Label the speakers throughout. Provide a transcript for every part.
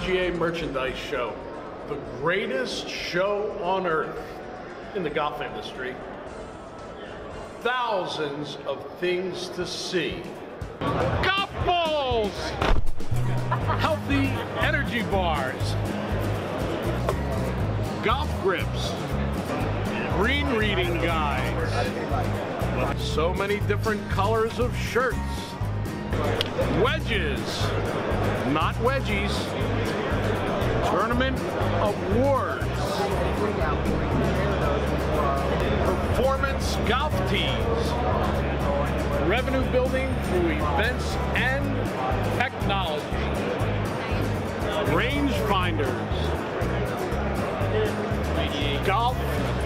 Speaker 1: PGA Merchandise Show, the greatest show on earth in the golf industry. Thousands of things to see. Golf balls! Healthy energy bars. Golf grips. Green reading guides. So many different colors of shirts. Wedges. Not wedgies. Tournament awards. Performance golf tees. Revenue building through events and technology. Rangefinders. Golf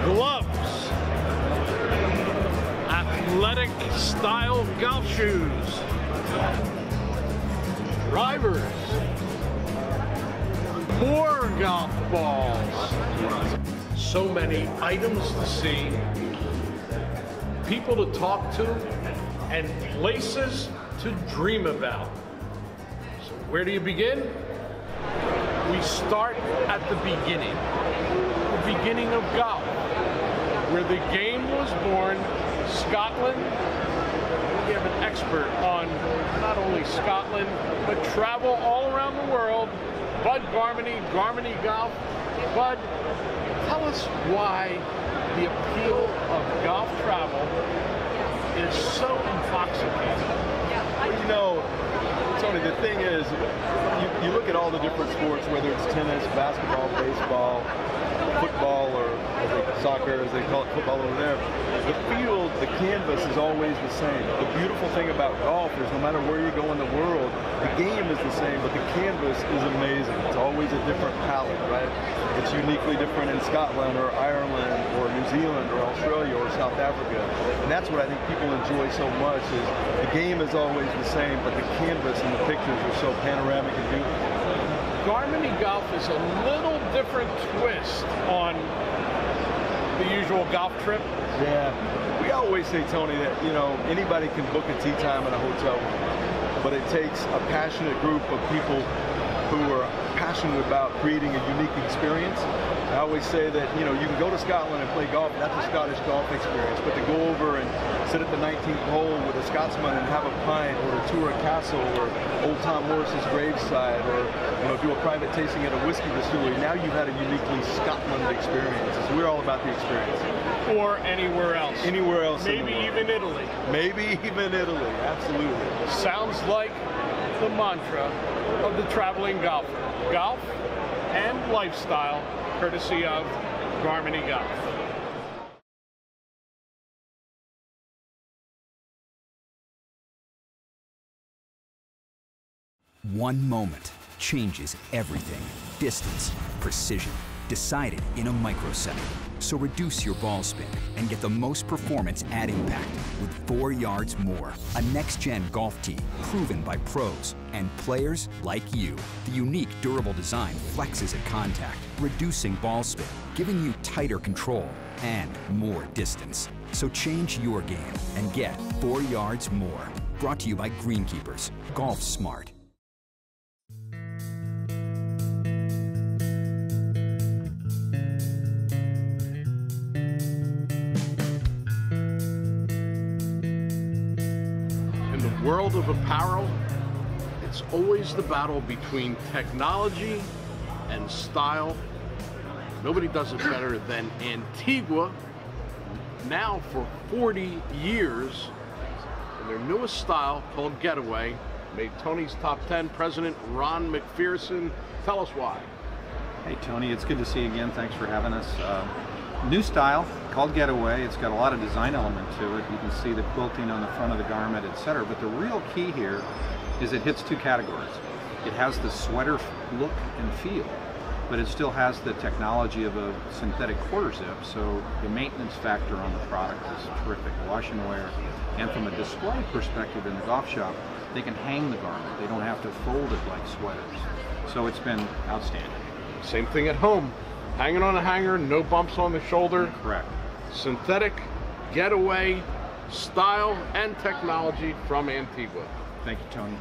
Speaker 1: gloves. Athletic style golf shoes. Drivers. More golf balls. So many items to see, people to talk to, and places to dream about. So where do you begin? We start at the beginning of golf, where the game was born, Scotland. We have an expert on not only Scotland, but travel all around the world. Bud Garmany, Garmany Golf. Bud, tell us why the appeal of golf travel is so intoxicating.
Speaker 2: Well, you know, Tony, the thing is, you look at all the different sports, whether it's tennis, basketball, baseball, football, or soccer, as they call it, football over there, the field, the canvas is always the same. The beautiful thing about golf is no matter where you go in the world, the game is the same, but the canvas is amazing. It's always a different palette, right? It's uniquely different in Scotland or Ireland or New Zealand or Australia or South Africa. And that's what I think people enjoy so much is the game is always the same, but the canvas and the pictures are so panoramic and beautiful.
Speaker 1: Garmany Golf is a little different twist on the usual golf trip.
Speaker 2: Yeah, we always say, Tony, that, you know, anybody can book a tee time in a hotel room, but it takes a passionate group of people who are passionate about creating a unique experience. I always say that, you know, you can go to Scotland and play golf, that's a Scottish golf experience, but to go over and sit at the 19th hole with a Scotsman and have a pint, or to tour a castle, or Old Tom Morris's graveside, or, you know, do a private tasting at a whiskey distillery, now you've had a uniquely Scotland experience. So we're all about the experience.
Speaker 1: Or anywhere else.
Speaker 2: Anywhere else.
Speaker 1: Maybe even Italy.
Speaker 2: Maybe even Italy, absolutely.
Speaker 1: Sounds like the mantra of the traveling golfer. Golf and lifestyle, courtesy of Garmany Golf.
Speaker 3: One moment changes everything. Distance, precision, decided in a microsecond. So reduce your ball spin and get the most performance at impact with 4 yards more. A next-gen golf tee proven by pros and players like you. The unique durable design flexes at contact, reducing ball spin, giving you tighter control and more distance. So change your game and get 4 yards more. Brought to you by Greenkeepers. Golf smart.
Speaker 1: World of apparel, it's always the battle between technology and style. Nobody does it better than Antigua, now for 40 years. And their newest style, called Getaway, made Tony's top 10. President Ron McPherson, tell us why.
Speaker 4: Hey Tony, it's good to see you again. Thanks for having us. New style called Getaway. It's got a lot of design element to it. You can see the quilting on the front of the garment, etc. But the real key here is it hits two categories. It has the sweater look and feel, but it still has the technology of a synthetic quarter zip, so the maintenance factor on the product is terrific. Wash and wear. And from a display perspective in the golf shop, they can hang the garment. They don't have to fold it like sweaters. So it's been outstanding.
Speaker 1: Same thing at home. Hanging on a hanger, no bumps on the shoulder.
Speaker 4: Correct.
Speaker 1: Synthetic, Getaway, style and technology from Antigua.
Speaker 4: Thank you, Tony.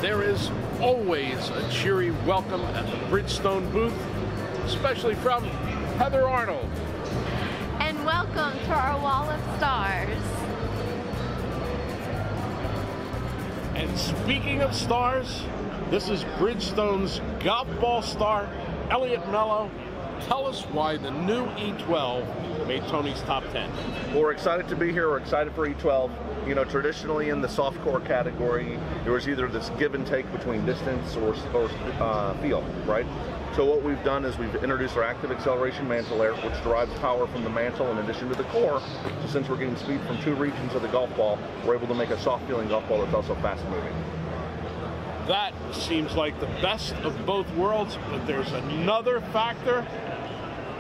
Speaker 1: There is always a cheery welcome at the Bridgestone booth, especially from Heather Arnold.
Speaker 5: And welcome to our wall of stars.
Speaker 1: And speaking of stars, this is Bridgestone's golf ball star, Elliot Mello. Tell us why the new E12 made Tony's top 10.
Speaker 6: Well, we're excited to be here. We're excited for E12. You know, traditionally in the soft core category, there was either this give and take between distance or feel, right? So what we've done is we've introduced our active acceleration mantle air, which derives power from the mantle in addition to the core. So since we're getting speed from two regions of the golf ball, we're able to make a soft feeling golf ball that's also fast moving.
Speaker 1: That seems like the best of both worlds, but there's another factor.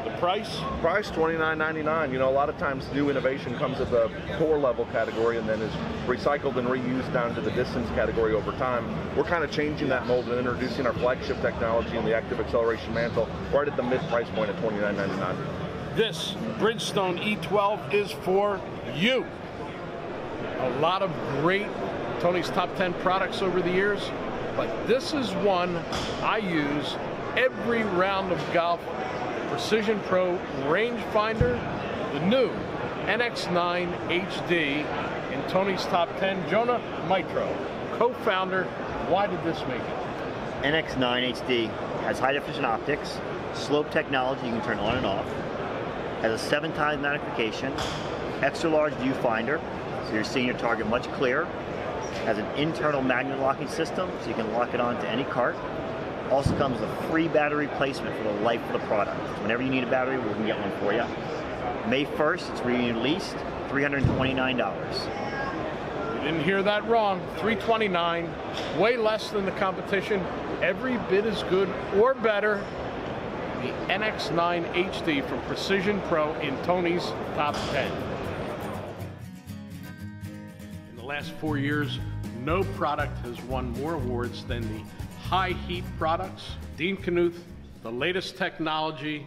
Speaker 1: The price?
Speaker 6: Price, $29.99. You know, a lot of times new innovation comes at the core level category and then is recycled and reused down to the distance category over time. We're kind of changing that mold and introducing our flagship technology in the active acceleration mantle right at the mid price point at $29.99.
Speaker 1: This Bridgestone E12 is for you. A lot of great Tony's Top 10 products over the years, but this is one I use every round of golf. Precision Pro rangefinder, the new NX9 HD in Tony's Top 10. Jonah Mitro, co-founder. Why did this make it?
Speaker 7: NX9 HD has high definition optics, slope technology you can turn on and off, has a 7x magnification, extra large viewfinder, so you're seeing your target much clearer, has an internal magnet locking system, so you can lock it onto any cart. Also comes with a free battery replacement for the life of the product. Whenever you need a battery, we can get one for you. May 1st, it's released, $329.
Speaker 1: You didn't hear that wrong. $329, way less than the competition. Every bit as good or better. The NX9 HD from Precision Pro in Tony's Top 10. In the last 4 years, no product has won more awards than the high heat products. Dean Knuth, the latest technology,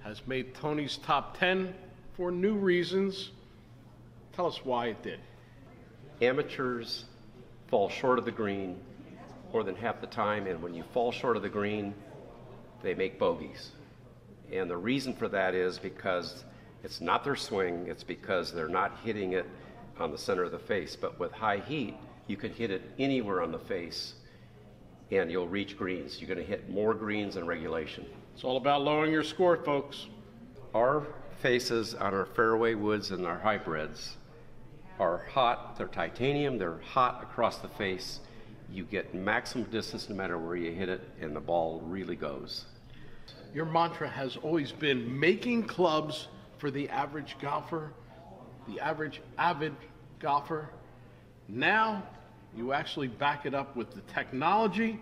Speaker 1: has made Tony's Top 10 for new reasons. Tell us why it did.
Speaker 8: Amateurs fall short of the green more than half the time, and when you fall short of the green, they make bogeys. And the reason for that is because it's not their swing, it's because they're not hitting it on the center of the face. But with high heat, you can hit it anywhere on the face and you'll reach greens. You're going to hit more greens than regulation.
Speaker 1: It's all about lowering your score, folks.
Speaker 8: Our faces on our fairway woods and our hybrids are hot. They're titanium. They're hot across the face. You get maximum distance no matter where you hit it, and the ball really goes.
Speaker 1: Your mantra has always been making clubs for the average golfer, the average avid golfer. Now, you actually back it up with the technology.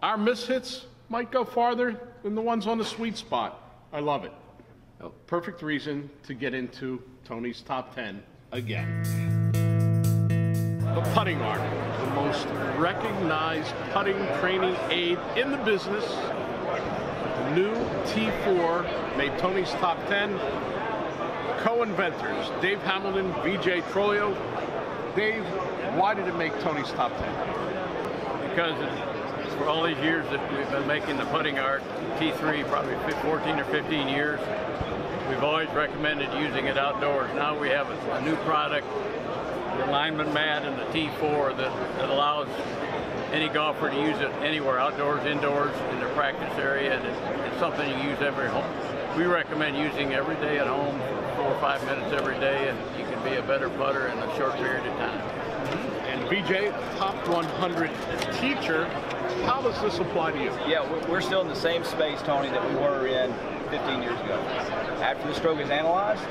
Speaker 1: Our mishits might go farther than the ones on the sweet spot. I love it. A perfect reason to get into Tony's Top 10 again. The putting art, the most recognized putting training aid in the business. The new T4 made Tony's Top 10. Co-inventors, Dave Hamilton, VJ Trolio. Dave, why did it make Tony's Top 10?
Speaker 9: Because for all these years that we've been making the putting art, T3, probably 14 or 15 years, we've always recommended using it outdoors. Now we have a new product, the alignment mat and the T4 that allows any golfer to use it anywhere, outdoors, indoors, in their practice area, and it's something you use every home. We recommend using every day at home for 4 or 5 minutes every day, and you can be a better putter in a short period of time.
Speaker 1: And BJ, a top 100 teacher, how does this apply to you?
Speaker 10: Yeah, we're still in the same space, Tony, that we were in 15 years ago. After the stroke is analyzed,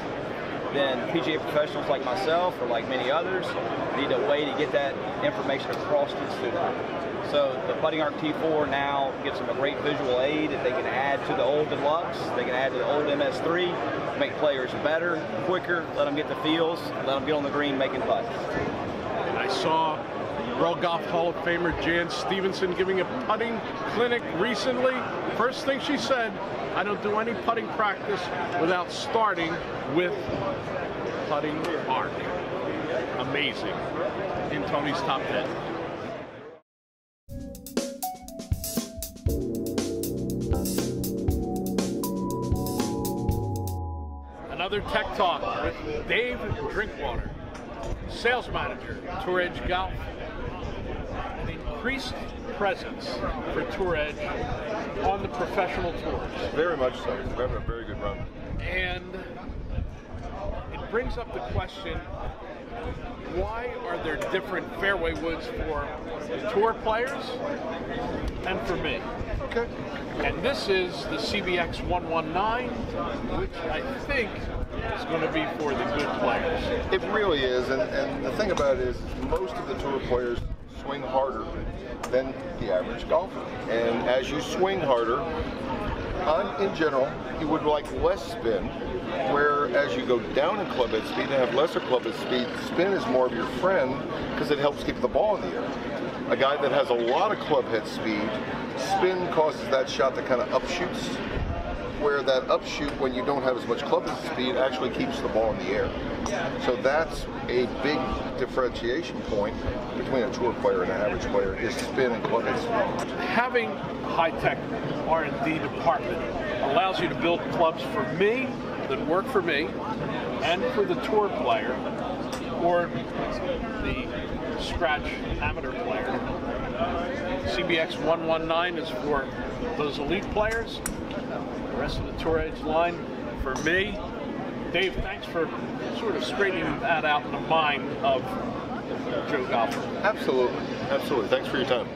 Speaker 10: then PGA professionals like myself or like many others need a way to get that information across to the student. So the Putting Art T4 now gives them a great visual aid that they can add to the old Deluxe, they can add to the old MS3, make players better, quicker, let them get the feels, let them get on the green making putts.
Speaker 1: And I saw World Golf Hall of Famer Jan Stevenson giving a putting clinic recently. First thing she said, I don't do any putting practice without starting with putting art. Amazing. In Tony's Top 10. Another Tech Talk with Dave Drinkwater, sales manager, Tour Edge Golf. An increased presence for Tour Edge on the professional tours.
Speaker 2: Very much so. We're having a very good run.
Speaker 1: And it brings up the question, why are there different fairway woods for the tour players and for me?
Speaker 2: Okay.
Speaker 1: And this is the CBX 119, which I think is going to be for the good players.
Speaker 2: It really is, and the thing about it is most of the tour players swing harder than the average golfer. And as you swing harder, in general, you would like less spin, where as you go down in club head speed and have lesser club head speed, spin is more of your friend because it helps keep the ball in the air. A guy that has a lot of club head speed, spin causes that shot to kind of upshoots, where that upshoot, when you don't have as much club head speed, actually keeps the ball in the air. So that's a big differentiation point between a tour player and an average player, is spin and club head speed.
Speaker 1: Having a high-tech R&D department allows you to build clubs for me that work for me and for the tour player or the scratch amateur player. CBX 119 is for those elite players. The rest of the Tour Edge line for me. Dave, thanks for sort of straightening that out in the mind of Joe Golfer.
Speaker 2: Absolutely. Absolutely. Thanks for your time.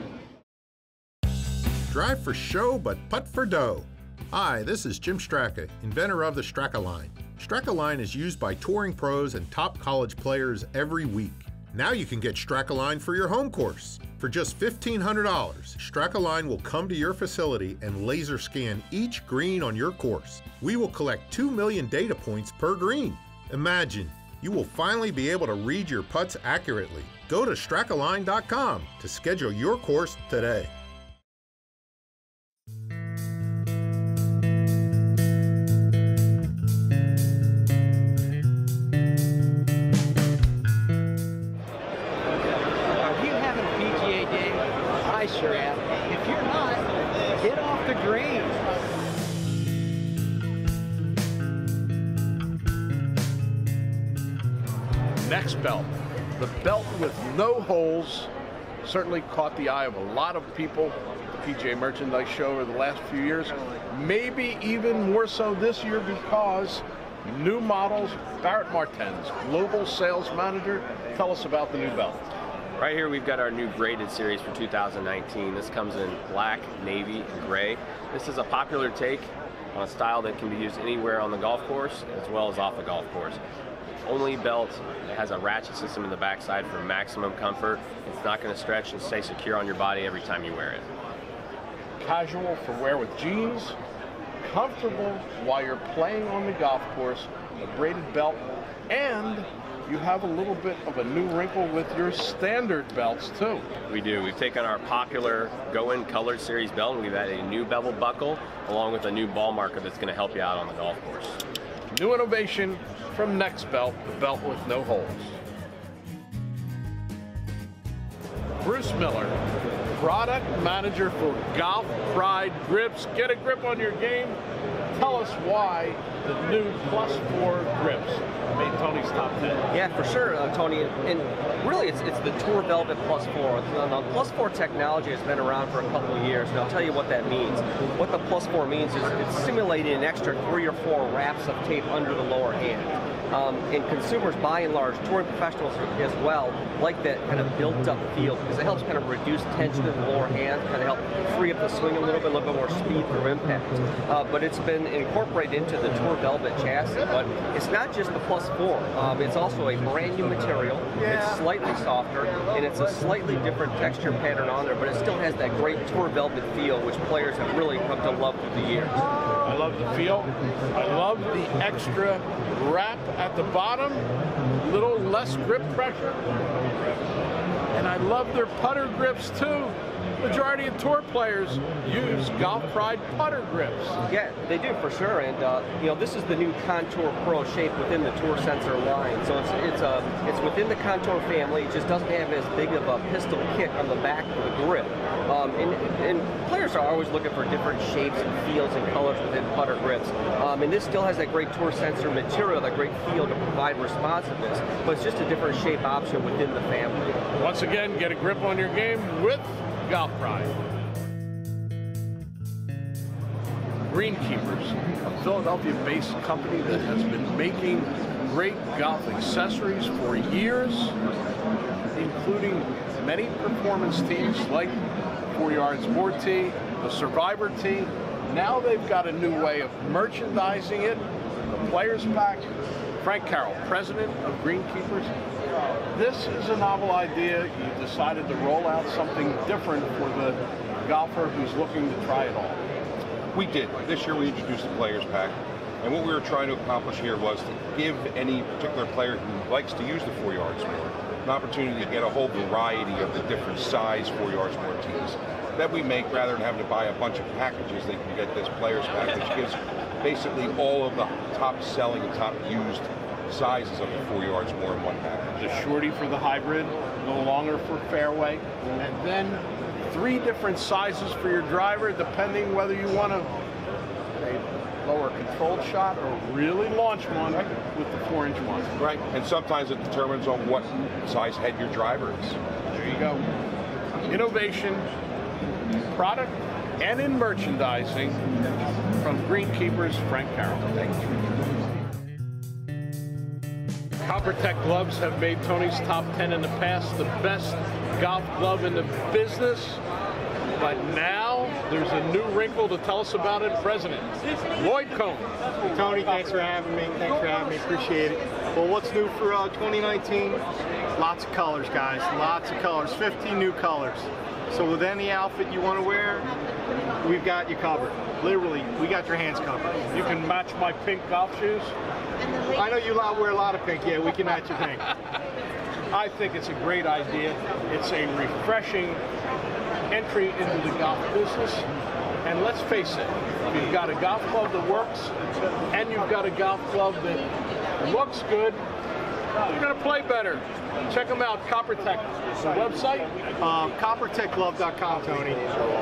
Speaker 11: Drive for show, but putt for dough. Hi, this is Jim Straka, inventor of the Straka line. Straka line is used by touring pros and top college players every week. Now you can get Straka line for your home course. For just $1,500, Straka line will come to your facility and laser scan each green on your course. We will collect 2 million data points per green. Imagine, you will finally be able to read your putts accurately. Go to strakaline.com to schedule your course today.
Speaker 12: I sure am. If you're not, get off the green.
Speaker 1: Next belt. The belt with no holes certainly caught the eye of a lot of people at the PGA Merchandise Show over the last few years. Maybe even more so this year because new models. Barrett Martens, Global Sales Manager. Tell us about the new belt.
Speaker 13: Right here we've got our new graded series for 2019. This comes in black, navy, and gray. This is a popular take on a style that can be used anywhere on the golf course as well as off the golf course. Only belt that has a ratchet system in the backside for maximum comfort. It's not going to stretch and stay secure on your body every time you wear it.
Speaker 1: Casual for wear with jeans, comfortable while you're playing on the golf course, a braided belt, and you have a little bit of a new wrinkle with your standard belts too.
Speaker 13: We do. We've taken our popular Go-In Colored Series belt and we've added a new bevel buckle along with a new ball marker that's going to help you out on the golf course.
Speaker 1: New innovation from Next Belt, the belt with no holes. Bruce Miller, product manager for Golf Pride Grips. Get a grip on your game. Tell us why the new +4 grips made Tony's top 10.
Speaker 14: Yeah, for sure, Tony. And really, it's the Tour Velvet +4. The +4 technology has been around for a couple of years, and I'll tell you what that means. What the +4 means is it's simulating an extra 3 or 4 wraps of tape under the lower hand. And consumers, by and large, touring professionals as well, like that kind of built-up feel because it helps kind of reduce tension in the lower hand, kind of help free up the swing a little bit more speed through impact. But it's been incorporated into the Tour Velvet chassis, but it's not just the +4. It's also a brand new material. It's slightly softer, and it's a slightly different texture pattern on there, but it still has that great Tour Velvet feel, which players have really come to love through the years.
Speaker 1: I love the feel. I love the extra wrap at the bottom, little less grip pressure. And I love their putter grips too. majority of tour players use Golf Pride putter grips.
Speaker 14: Yeah, they do for sure. And you know, this is the new Contour Pro shape within the Tour Sensor line. So it's within the Contour family. It just doesn't have as big of a pistol kick on the back of the grip. And players are always looking for different shapes and feels and colors within putter grips. And this still has that great Tour Sensor material, that great feel to provide responsiveness, but it's just a different shape option within the family.
Speaker 1: Once again, get a grip on your game with Golf Pride. Greenkeepers, a Philadelphia-based company that has been making great golf accessories for years, including many performance tees like 4 Yards More Tee, the Survivor Tee. Now they've got a new way of merchandising it, the Players Pack. Frank Carroll, president of Greenkeepers. This is a novel idea. You decided to roll out something different for the golfer who's looking to try it all.
Speaker 15: We did. This year we introduced the Players Pack. And what we were trying to accomplish here was to give any particular player who likes to use the 4 Yards More an opportunity to get a whole variety of the different size 4 Yards More tees that we make. Rather than having to buy a bunch of packages, they can get this Players Pack, which gives basically all of the top selling and top used sizes of the 4 Yards More in one package.
Speaker 1: The shorty for the hybrid, no longer for fairway, and then 3 different sizes for your driver, depending whether you want a lower controlled shot or really launch one with the 4-inch one.
Speaker 15: Right, and sometimes it determines on what size head your driver is.
Speaker 1: There you go. Innovation, product, and in merchandising from Greenkeepers, Frank Carroll. Thank you. CopperTech gloves have made Tony's top 10 in the past, the best golf glove in the business. But now there's a new wrinkle to tell us about it. President Lloyd Cohn.
Speaker 16: Tony, thanks for having me. Appreciate it. Well, what's new for 2019? Lots of colors, guys. Lots of colors. 15 new colors. So with any outfit you want to wear, we've got you covered. Literally, we got your hands covered.
Speaker 1: You can match my pink golf shoes.
Speaker 16: I know you wear a lot of pink. Yeah, we can match your pink.
Speaker 1: I think it's a great idea. It's a refreshing entry into the golf business. And let's face it, you've got a golf club that works, and you've got a golf club that looks good, you're going to play better. Check them out, CopperTech. The website?
Speaker 16: CopperTechGlove.com, Tony.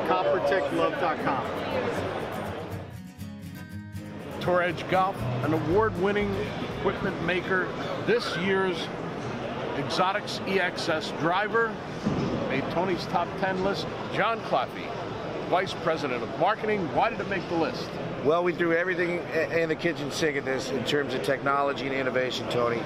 Speaker 16: CopperTechGlove.com.
Speaker 1: Tour Edge Golf, an award-winning equipment maker. This year's Exotics EXS driver made Tony's top 10 list. John Claffey, Vice President of Marketing. Why did it make the list?
Speaker 17: Well, we threw everything in the kitchen sink at this in terms of technology and innovation, Tony.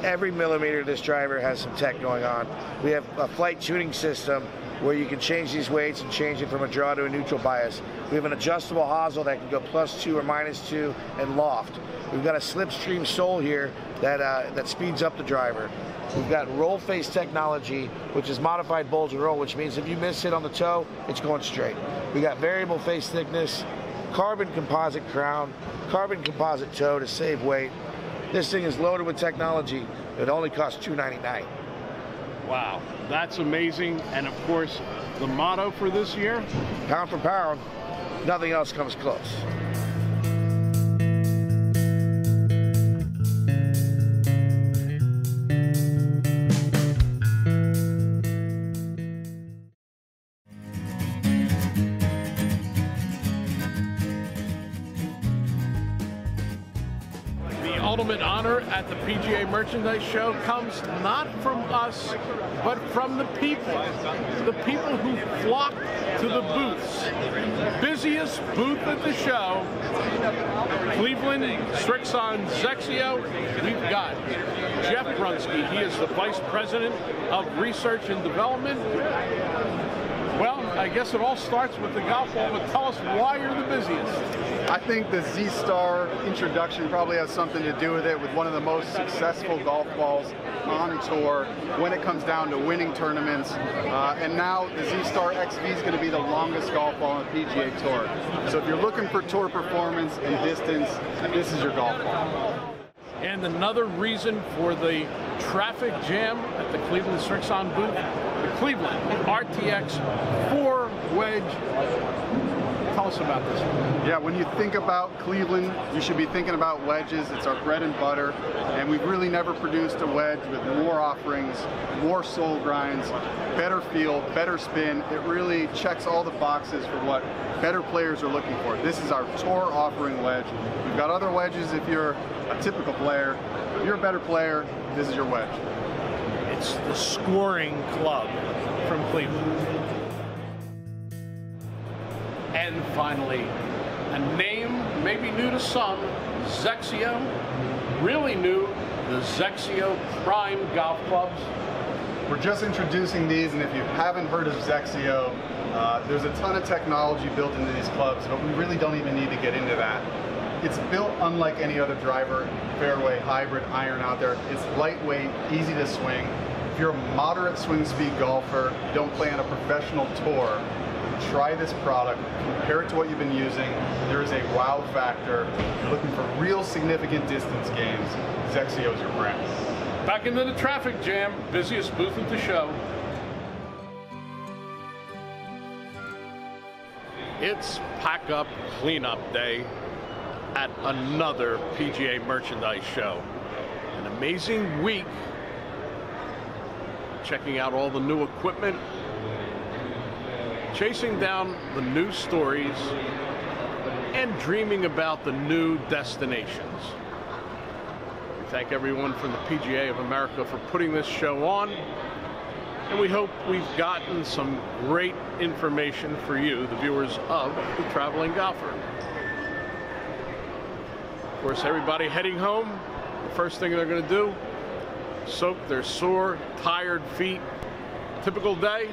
Speaker 17: Every millimeter of this driver has some tech going on. We have a flight tuning system where you can change these weights and change it from a draw to a neutral bias. We have an adjustable hosel that can go +2 or -2 and loft. We've got a slipstream sole here that speeds up the driver. We've got roll face technology, which is modified bulge and roll, which means if you miss it on the toe, it's going straight. We got variable face thickness, carbon composite crown, carbon composite toe to save weight. This thing is loaded with technology. It only costs $299.
Speaker 1: Wow, that's amazing. And of course, the motto for this year?
Speaker 17: Pound for pound, nothing else comes close.
Speaker 1: Ultimate honor at the PGA Merchandise Show comes not from us, but from the people who flock to the booths. Busiest booth at the show, Cleveland, Srixon, Zexio. We've got Jeff Brunsky. He is the Vice President of Research and Development. Well, I guess it all starts with the golf ball, but tell us why you're the busiest.
Speaker 16: I think the Z-Star introduction probably has something to do with it, with one of the most successful golf balls on tour when it comes down to winning tournaments. And now the Z-Star XV is going to be the longest golf ball on the PGA Tour. So if you're looking for tour performance and distance, this is your golf ball.
Speaker 1: And another reason for the traffic jam at the Cleveland Srixon booth, the Cleveland RTX 4 wedge. Tell us about this one.
Speaker 18: Yeah, when you think about Cleveland, you should be thinking about wedges. It's our bread and butter, and we've really never produced a wedge with more offerings, more sole grinds, better feel, better spin. It really checks all the boxes for what better players are looking for. This is our tour offering wedge. We've got other wedges if you're a typical player. If you're a better player, this is your wedge.
Speaker 1: It's the scoring club from Cleveland. And finally, a name maybe new to some, Zexio. Really new, the Zexio Prime golf clubs.
Speaker 18: We're just introducing these, and if you haven't heard of Zexio, there's a ton of technology built into these clubs, but we really don't even need to get into that. It's built unlike any other driver, fairway, hybrid, iron out there. It's lightweight, easy to swing. If you're a moderate swing speed golfer, you don't play on a professional tour, try this product, compare it to what you've been using. There is a wow factor. If you're looking for real significant distance gains, Zexio is your brand.
Speaker 1: Back into the traffic jam, busiest booth at the show. It's pack up, clean up day at another PGA merchandise show. An amazing week, checking out all the new equipment, chasing down the new stories, and dreaming about the new destinations. We thank everyone from the PGA of America for putting this show on, and we hope we've gotten some great information for you, the viewers of The Traveling Golfer. Of course, everybody heading home, the first thing they're going to do, soak their sore, tired feet. Typical day,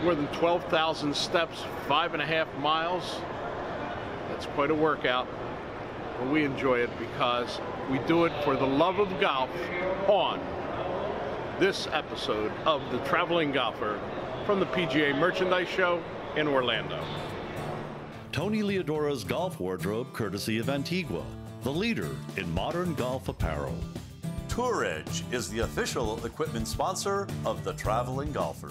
Speaker 1: more than 12,000 steps, 5.5 miles. That's quite a workout, but we enjoy it because we do it for the love of golf on this episode of The Traveling Golfer from the PGA Merchandise Show in Orlando.
Speaker 19: Tony Leodora's golf wardrobe, courtesy of Antigua, the leader in modern golf apparel.
Speaker 20: Tour Edge is the official equipment sponsor of The Traveling Golfer.